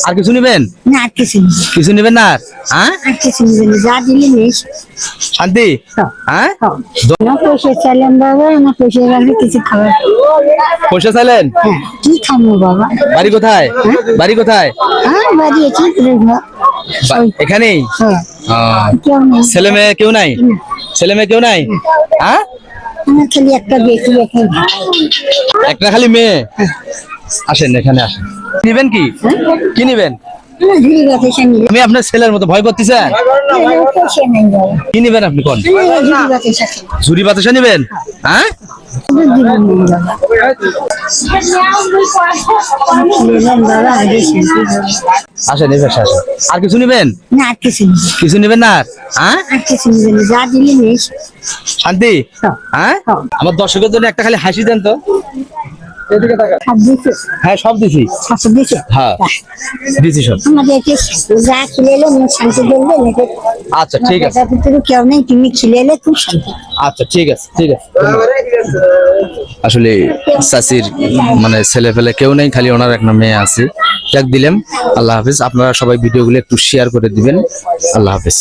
আর কিছু নেবেন? না আর কিছু নেই। কিছু নেবেন না আর? হ্যাঁ, আর কিছু নেবেন না, যা দিলে নেই। শান্তি? হ্যাঁ, না পয়সা চাইলাম বাবা, আমার পয়সা রাখলে কিছু খাবার। পয়সা চাইলেন? হ্যাঁ, কি খাবো বাবা? বাড়ি কোথায়? বাড়ি কোথায়? হ্যাঁ বাড়ি আছে এখানেই? হ্যাঁ, আহ, কেউ নেই। ছেলে মেয়ে কেউ নাই? ছেলে মেয়ে কেউ নাই? হ্যাঁ, আমার খালি একটা বেটি, একটা ভাই। একটা খালি মেয়ে। আসেন এখানে আসেন। নিবেন কি? কি নিবেন? আমার ঝুড়ি গাছে সে নিয়ে আমি আপনার ছেলের মতো ভয় করতেছেন? পয়সা নেই বাবা। কি নিবেন আপনি কোন? ঝুড়ি গাছে সাথে ঝুরি বাতাসা নিবেন? হ্যাঁ, দিলাম নেই বাবা। নিলাম বাবা, আগে শান্তি বাবা। আসেন এই পাশে আসেন। আর কিছু নিবেন? না আর কিছু নেই। কিছু নিবেন না আর? হ্যাঁ, আর কিছু নেবেন না, যা দিলে নেই। শান্তি? হ্যাঁ, আমার দর্শকের জন্য একটা খালি হাসি দেন তো। এদিকে তাকান। সব দিছে, হ্যাঁ, সব দিছি। শাশু দিছে। হ্যাঁ, দিছি সব। আমাদেরকে যা খেলে এলে মন শান্তি বলবে নাকি? আচ্ছা ঠিক আছে, দাদা পুত্র কেউ নেই, তুমি খেলে এলে খুব শান্তি। আচ্ছা ঠিক আছে, ঠিক আছে। আসলে চাচির মানে ছেলে ফেলে কেউ নেই, খালি ওনার একটা মেয়ে আছে। যাক দিলাম। আল্লাহ হাফেজ। আপনারা সবাই ভিডিওগুলো একটু শেয়ার করে দিবেন। আল্লাহ হাফেজ।